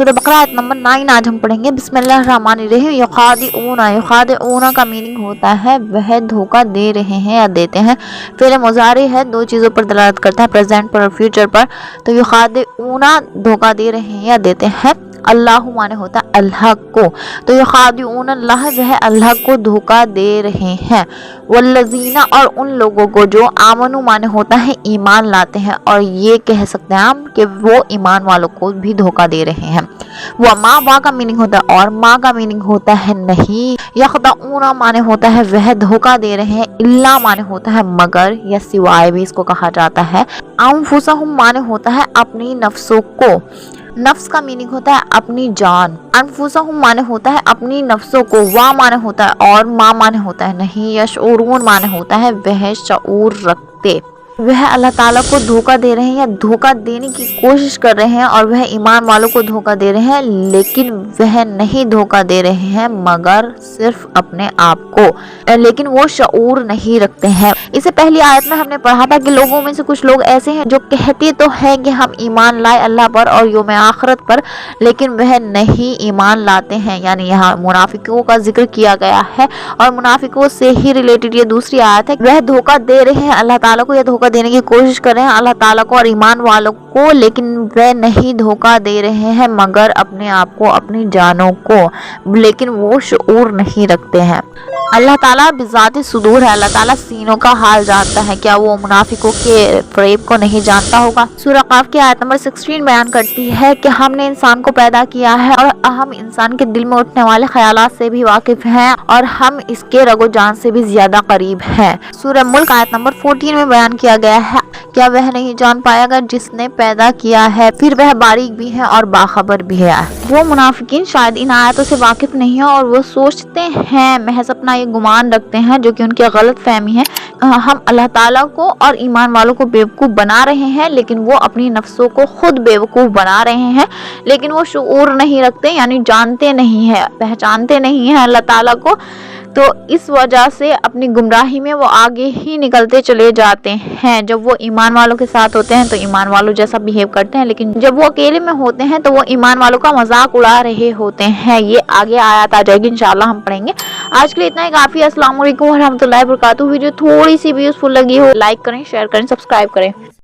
सूरह बकरा आयत नंबर 9 आज हम पढ़ेंगे। बिस्मिल्लाहिर्रहमानिर्रहीम। युखादिऊना का मीनिंग होता है वह धोखा दे रहे हैं या देते हैं। फिर मुजारी है, दो चीज़ों पर दलालत करता है, प्रेजेंट पर और फ्यूचर पर। तो युखादिऊना धोखा दे रहे हैं या देते हैं। अल्लाह माने होता है अल्लाह को, तो युखादिऊन अल्लाह वह अल्लाह को धोखा दे रहे हैं। वल्लज़ीना और उन लोगों को जो आमनु माने होता है ईमान लाते हैं, और ये कह सकते हैं हम कि वो ईमान वालों को भी धोखा दे रहे हैं। वह माँ का मीनिंग होता है और माँ का मीनिंग होता है नहीं। यखदाऊना माने होता है वह धोखा दे रहे हैं। इल्ला माने होता है मगर या सिवाय भी इसको कहा जाता है। अनफुसहुम माने होता है अपनी नफ्सों को। नफ्स का मीनिंग होता है अपनी जान। अनफुसहुम माने होता है अपनी नफ्सों को। वा माने होता है और माँ माने होता है नहीं। यशऊरून माने होता है वह शऊर रखते। वह अल्लाह ताला को धोखा दे रहे हैं या धोखा देने की कोशिश कर रहे हैं, और वह ईमान वालों को धोखा दे रहे हैं, लेकिन वह नहीं धोखा दे रहे हैं मगर सिर्फ अपने आप को, लेकिन वो शऊर नहीं रखते हैं। इससे पहली आयत में हमने पढ़ा था कि लोगों में से कुछ लोग ऐसे हैं जो कहते तो हैं कि हम ईमान लाए अल्लाह पर और यौम आखिरत पर, लेकिन वह नहीं ईमान लाते हैं। यानी यहाँ मुनाफिकों का जिक्र किया गया है, और मुनाफिकों से ही रिलेटेड ये दूसरी आयत है। वह धोखा दे रहे हैं अल्लाह ताला को या धोखा देने की कोशिश कर रहे हैं अल्लाह ताला को और ईमान वालों को, लेकिन वह नहीं धोखा दे रहे हैं मगर अपने आप को, अपनी जानों को, लेकिन वो शऊर नहीं रखते हैं। अल्लाह ताला बिज़ाति सुदूर है, अल्लाह ताला सीनों का हाल जानता है। क्या वो मुनाफिकों के फ़रेब को नहीं जानता होगा? सूरह क़ाफ की आयत नंबर 16 बयान करती है कि हमने इंसान को पैदा किया है और हम इंसान के दिल में उठने वाले ख्यालात से भी वाकिफ हैं, और हम इसके रगो जान से भी ज्यादा करीब हैं। सूरह मुल्क आयत नंबर 14 में बयान किया गया है, क्या वह नहीं जान पाएगा जिसने पैदा किया है, फिर वह बारीक भी है और बाखबर भी है। वो मुनाफिकीन शायद इन आयतों से वाकिफ नहीं है और वो सोचते हैं, महज अपना ये गुमान रखते हैं जो कि उनकी गलत फहमी है, हम अल्लाह ताला को और ईमान वालों को बेवकूफ़ बना रहे हैं, लेकिन वो अपनी नफ्सों को खुद बेवकूफ़ बना रहे हैं, लेकिन वो शऊर नहीं रखते, यानी जानते नहीं है, पहचानते नहीं है अल्लाह ताला को। तो इस वजह से अपनी गुमराही में वो आगे ही निकलते चले जाते हैं। जब वो ईमान वालों के साथ होते हैं तो ईमान वालों जैसा बिहेव करते हैं, लेकिन जब वो अकेले में होते हैं तो वो ईमान वालों का मजाक उड़ा रहे होते हैं। ये आगे आयत आ जाएगी, इंशाल्लाह हम पढ़ेंगे। आज के लिए इतना ही काफ़ी। अस्सलाम वालेकुम व रहमतुल्लाहि व बरकातुहू। वीडियो थोड़ी सी भी यूज़फुल लगी हो लाइक करें, शेयर करें, सब्सक्राइब करें।